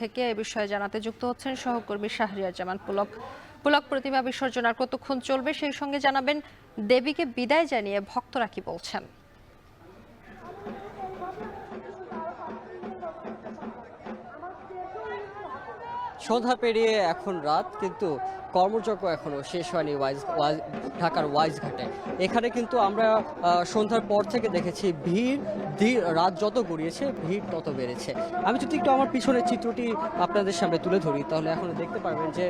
থেকে এ বিষয়ে জানাতে যুক্ত হচ্ছেন সহকর্মী শাহরিয়ার জামান পুলক। পুলক, প্রতিমা বিসর্জন আর কতক্ষণ চলবে সেই সঙ্গে জানাবেন দেবীকে বিদায় জানিয়ে ভক্তরা কি বলছেন। সন্ধ্যা পেরিয়ে এখন রাত, কিন্তু কর্মযজ্ঞ এখনো শেষ হয়নি ঢাকার ওয়াইজ ঘাটে। এখানে কিন্তু আমরা সন্ধ্যার পর থেকে দেখেছি রাত যত গড়িয়েছে ভিড় তত বেড়েছে। আমি যদি একটু আমার পিছনের চিত্রটি আপনাদের সামনে তুলে ধরি, তাহলে এখন দেখতে পারবেন যে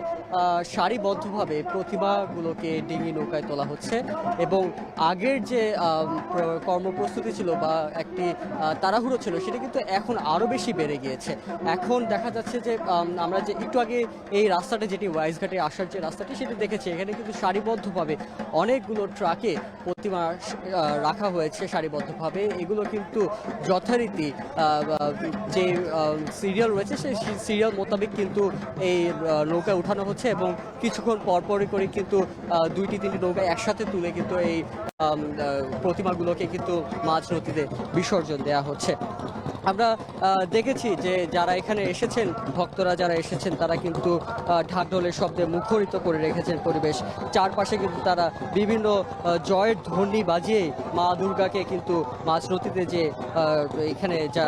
সারিবদ্ধভাবে প্রতিমাগুলোকে ডিঙি নৌকায় তোলা হচ্ছে এবং আগের যে কর্মপ্রস্তুতি ছিল বা একটি তাড়াহুড়ো ছিল, সেটা কিন্তু এখন আরও বেশি বেড়ে গিয়েছে। এখন দেখা যাচ্ছে যে আমরা যে একটু আগে এই রাস্তাটা, যেটি ওয়াইজঘাটে আসার যে রাস্তাটি, সেটি দেখেছি। এখানে কিন্তু সারিবদ্ধভাবে অনেকগুলো ট্রাকে প্রতিমা রাখা হয়েছে সারিবদ্ধভাবে। এগুলো কিন্তু যথারীতি যে সিরিয়াল রয়েছে সেই সিরিয়াল মোতাবেক কিন্তু এই নৌকায় উঠানো হচ্ছে এবং কিছুক্ষণ পরপরই করে কিন্তু দুইটি তিনটি নৌকায় একসাথে তুলে কিন্তু এই প্রতিমাগুলোকে কিন্তু মাঝ নদীতে বিসর্জন দেওয়া হচ্ছে। আমরা দেখেছি যে যারা এখানে এসেছেন, ভক্তরা যারা এসেছেন, তারা কিন্তু ঢাকঢোলের শব্দে মুখরিত করে রেখেছেন পরিবেশ। চারপাশে কিন্তু তারা বিভিন্ন জয়ের ধ্বনি বাজিয়ে মা দুর্গাকে কিন্তু মাঝ নদীতে যে এখানে যা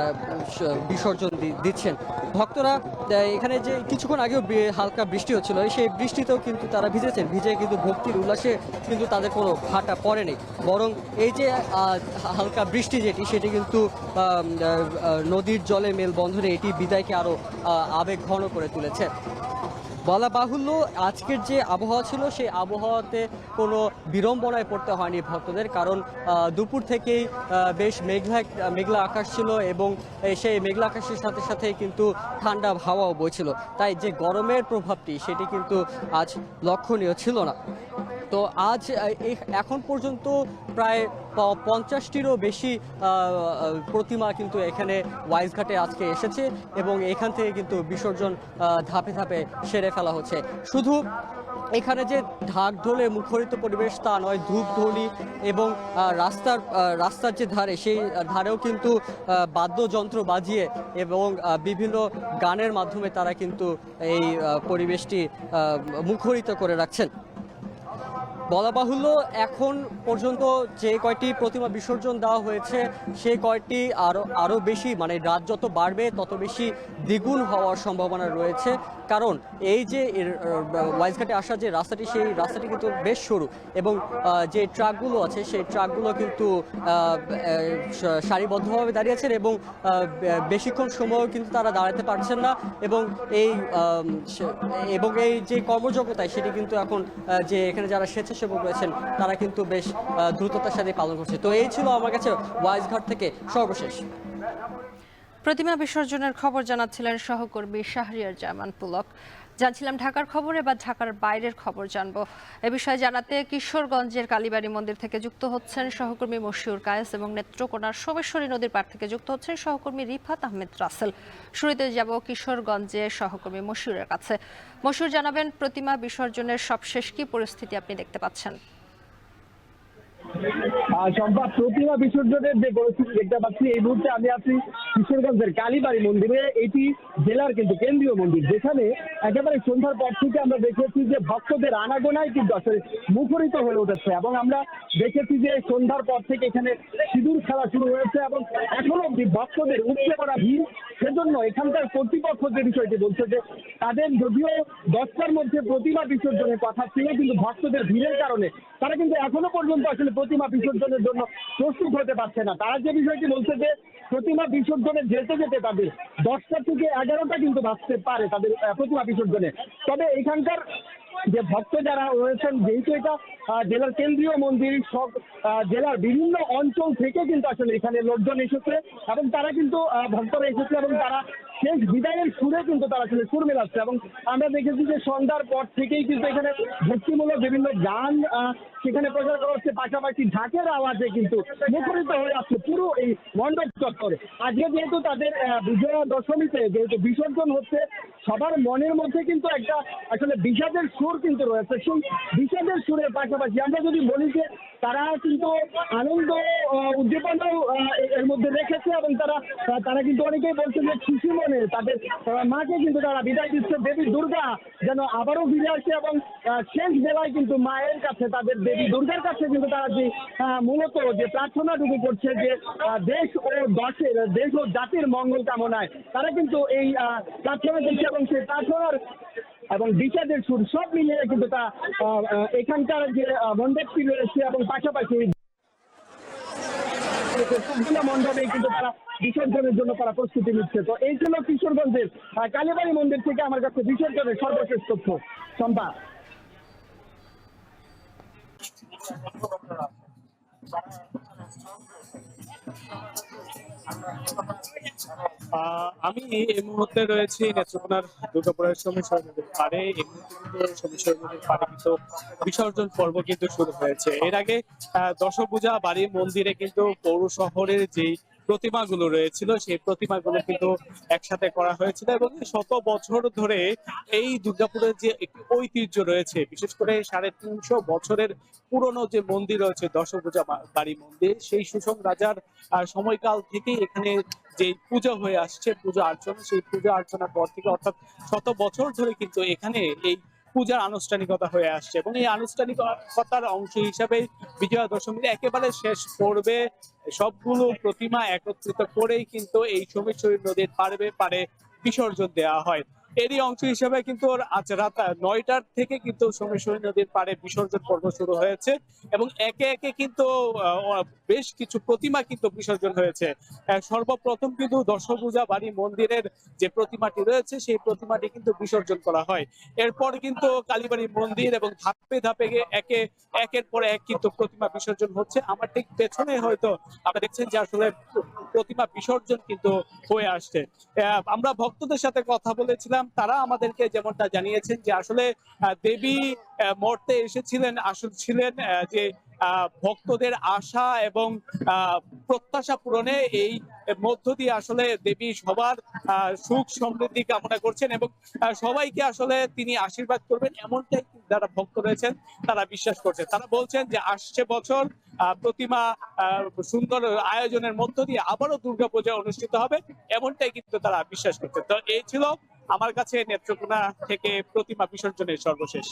বিসর্জন দিচ্ছেন ভক্তরা। এখানে যে কিছুক্ষণ আগেও হালকা বৃষ্টি হচ্ছিল, সেই বৃষ্টিতেও কিন্তু তারা ভিজে কিন্তু ভক্তির উল্লাসে কিন্তু তাদের কোনো ভাটা পড়েনি, বরং এই যে হালকা বৃষ্টি সেটি কিন্তু নদীর জলে মেলবন্ধনে এটি বিদায়কে আরও আবেগ ঘন করে তুলেছে। বলা বাহুল্য, আজকের যে আবহাওয়া ছিল সেই আবহাওয়াতে কোনো বিড়ম্বনায় পড়তে হয়নি ভক্তদের, কারণ দুপুর থেকেই বেশ মেঘলা আকাশ ছিল এবং সেই মেঘলা আকাশের সাথে সাথে কিন্তু ঠান্ডা হাওয়াও বইছিল। তাই যে গরমের প্রভাবটি সেটি কিন্তু আজ লক্ষণীয় ছিল না। তো আজ এখন পর্যন্ত প্রায় 50টিরও বেশি প্রতিমা কিন্তু এখানে ওয়াইজঘাটে আজকে এসেছে এবং এখান থেকে কিন্তু বিসর্জন ধাপে ধাপে সেরে ফেলা হচ্ছে। শুধু এখানে যে ঢাকঢোলে মুখরিত পরিবেশ তা নয়, ধূপধ্বনি এবং রাস্তার যে ধারে, সেই ধারেও কিন্তু বাদ্যযন্ত্র বাজিয়ে এবং বিভিন্ন গানের মাধ্যমে তারা কিন্তু এই পরিবেশটি মুখরিত করে রাখছেন। বলা বাহুল্য, এখন পর্যন্ত যে কয়টি প্রতিমা বিসর্জন দেওয়া হয়েছে সেই কয়টি আরও বেশি, মানে রাত যত বাড়বে তত বেশি দ্বিগুণ হওয়ার সম্ভাবনা রয়েছে। কারণ এই যে ওয়াইজঘাটে আসার যে রাস্তাটি, সেই রাস্তাটি কিন্তু বেশ সরু এবং যে ট্রাকগুলো আছে সেই ট্রাকগুলো কিন্তু সারিবদ্ধভাবে দাঁড়িয়েছেন এবং বেশিক্ষণ সময়ও কিন্তু তারা দাঁড়াতে পারছেন না এবং এই যে কর্মযোগ্যতায় সেটি কিন্তু এখন যে এখানে যারা স্বেচ্ছাসেবক রয়েছেন তারা কিন্তু বেশ দ্রুততার সাথে পালন করছে। তো এই ছিল আমার কাছে ওয়াইজঘাট থেকে সর্বশেষ। প্রতিমা বিসর্জনের খবর জানাচ্ছিলেন সহকর্মী শাহরিয়ার জামান পুলক। জানছিলাম ঢাকার খবর, এবার ঢাকার বাইরের খবর জানবো। এ বিষয়ে জানাতে কিশোরগঞ্জের কালীবাড়ি মন্দির থেকে যুক্ত হচ্ছেন সহকর্মী মশিউর কায়েস এবং নেত্রকোনার সোমেশ্বরী নদীর পাড় থেকে যুক্ত হচ্ছেন সহকর্মী রিফাত আহমেদ রাসেল। শুরুতে যাব কিশোরগঞ্জের সহকর্মী মশিউরের কাছে। মশিউর, জানাবেন প্রতিমা বিসর্জনের সবশেষ কি পরিস্থিতি আপনি দেখতে পাচ্ছেন? সম্ভব প্রতিমা বিসর্জনের যে পরিস্থিতি দেখতে পাচ্ছি এই মুহূর্তে আমি আছি কিশোরগঞ্জের কালীবাড়ি মন্দিরে। এটি জেলার কিন্তু কেন্দ্রীয় মন্দির, যেখানে একেবারে সন্ধ্যার পর থেকে আমরা দেখেছি যে ভক্তদের আনাগোনায় কিন্তু আসলে মুখরিত হয়ে উঠেছে এবং আমরা দেখেছি যে সন্ধ্যার পর থেকে এখানে সিঁদুর খেলা শুরু হয়েছে এবং এখনো অব্দি ভক্তদের উপচে পড়া ভিড়। সেজন্য এখানকার কর্তৃপক্ষ যে বিষয়টি বলছে যে তাদের যদিও 10টার মধ্যে প্রতিমা বিসর্জনের কথা ছিল, কিন্তু ভক্তদের ভিড়ের কারণে তারা কিন্তু এখনো পর্যন্ত আসলে প্রতিমা বিসর্জনের জন্য প্রস্তুত হতে পারছে না। তারা যে বিষয়টি বলছে যে প্রতিমা বিসর্জনে যেতে যেতে তাদের 10টা থেকে 11টা কিন্তু বাজতে পারে তাদের প্রতিমা বিসর্জনে। তবে এখানকার যে ভক্ত যারা রয়েছেন, যেহেতু এটা জেলার কেন্দ্রীয় মন্দির, সব জেলার বিভিন্ন অঞ্চল থেকে কিন্তু আসলে এখানে লোকজন এসেছে এবং তারা কিন্তু ভক্তরা এসেছে এবং তারা শেষ বিদায়ের সুরে কিন্তু তারা আসলে সুর মেলাচ্ছে এবং আমরা দেখেছি যে সন্ধ্যার পর থেকেই কিন্তু এখানে ভক্তিমূলক বিভিন্ন গান সেখানে প্রচার করা হচ্ছে, পাশাপাশি ঢাকের আওয়াজে কিন্তু মুখরিত হয়ে আসছে পুরো এই মণ্ডপ চত্বরে। আজকে যেহেতু তাদের বিজয়া দশমীতে যেহেতু বিসর্জন হচ্ছে, সবার মনের মধ্যে কিন্তু একটা আসলে বিষাদের সুর কিন্তু রয়েছে। সেই বিষাদের সুরের পাশাপাশি আমরা যদি বলি যে তারা কিন্তু আনন্দ উদ্দীপনাও এর মধ্যে রেখেছে, এবং তারা কিন্তু অনেকেই বলছে যে খুশি মনে তাদের মাকে কিন্তু তারা বিদায় দিচ্ছে। দেবী দুর্গা যেন আবারও ফিরে আসে, এবং শেষ বেলায় কিন্তু মায়ের কাছে, তাদের দেবী দুর্গার কাছে কিন্তু তারা যে মূলত যে প্রার্থনাটুকু করছে, যে দেশ ও জাতির মঙ্গল কামনায় তারা কিন্তু এই প্রার্থনা করছে, এবং সেই প্রার্থনার এবং বিচারের সুর সব মিলিয়ে কিন্তু তা এখানকার যে মণ্ডপটি রয়েছে এবং পাশাপাশি সবগুলো মণ্ডপে কিন্তু তারা বিসর্জনের জন্য তারা প্রস্তুতি নিচ্ছে। তো এই ছিল কিশোরগঞ্জের কালীবাড়ি মন্দির থেকে আমার কাছে বিসর্জনের সর্বশেষ তথ্য। চম্পা। আমি এই মুহূর্তে রয়েছি নেত্রকোনার দুর্গাপুরের সমীশ্বর নদীর পাড়ে। এই মুহূর্তে কিন্তু সমীশ্বর নদীর পাড়ে কিন্তু বিসর্জন পর্ব কিন্তু শুরু হয়েছে। এর আগে দশভূজা বাড়ি মন্দিরে কিন্তু পৌর শহরের যেই প্রতিমাগুলো রয়েছিল সেই প্রতিমাগুলো কিন্তু একসাথে করা হয়েছিল, এবং শত বছর ধরে এই দুর্গাপুরের যে একটি ঐতিহ্য রয়েছে, বিশেষ করে 350 বছরের পুরনো যে মন্দির রয়েছে দশভূজা বাড়ি মন্দির, সেই সুসং রাজার সময়কাল থেকেই এখানে যে পূজা হয়ে আসছে, পূজা অর্চনা, সেই পূজা অর্চনার পর থেকে অর্থাৎ শত বছর ধরে কিন্তু এখানে এই পূজার আনুষ্ঠানিকতা হয়ে আসছে, এবং এই আনুষ্ঠানিকতার অংশ হিসাবে বিজয়া দশমীর একেবারে শেষ পর্বে সবগুলো প্রতিমা একত্রিত করেই কিন্তু এই সমীশ্বরী নদীর পাড়ে বিসর্জন দেওয়া হয়। এরই অংশ হিসেবে কিন্তু আজ রাত 9টার থেকে কিন্তু সমীশ্বরী নদীর পাড়ে বিসর্জন পর্ব শুরু হয়েছে, এবং একে একে কিন্তু বেশ কিছু প্রতিমা কিন্তু বিসর্জন হয়েছে। সর্বপ্রথম কিন্তু দশভূজা বাড়ি মন্দিরের যে প্রতিমাটি রয়েছে সেই প্রতিমাটি কিন্তু বিসর্জন করা হয়। এরপর কিন্তু কালীবাড়ি মন্দির, এবং ধাপে ধাপে একের পর এক কিন্তু প্রতিমা বিসর্জন হচ্ছে। আমার ঠিক পেছনে হয়তো আপনারা দেখছেন যে আসলে প্রতিমা বিসর্জন কিন্তু হয়ে আসছে। আমরা ভক্তদের সাথে কথা বলেছিলাম, তারা আমাদেরকে যেমনটা জানিয়েছেন যে আসলে দেবী মর্তে এসেছিলেন, আসলে ছিলেন যে ভক্তদের আশা এবং প্রত্যাশা পূরণে। এই মধ্য দিয়ে আসলে দেবী সবার সুখ সমৃদ্ধি কামনা করছেন, এবং সবাইকে আসলে তিনি আশীর্বাদ করবেন, এমনটাই যারা ভক্ত রয়েছেন তারা বিশ্বাস করছেন। তারা বলছেন যে আসছে বছর প্রতিমা সুন্দর আয়োজনের মধ্য দিয়ে আবারও দুর্গাপূজা অনুষ্ঠিত হবে, এমনটাই কিন্তু তারা বিশ্বাস করছেন। তো এই ছিল আমার কাছে নেত্রকোনা থেকে প্রতিমা বিসর্জনের সর্বশেষ।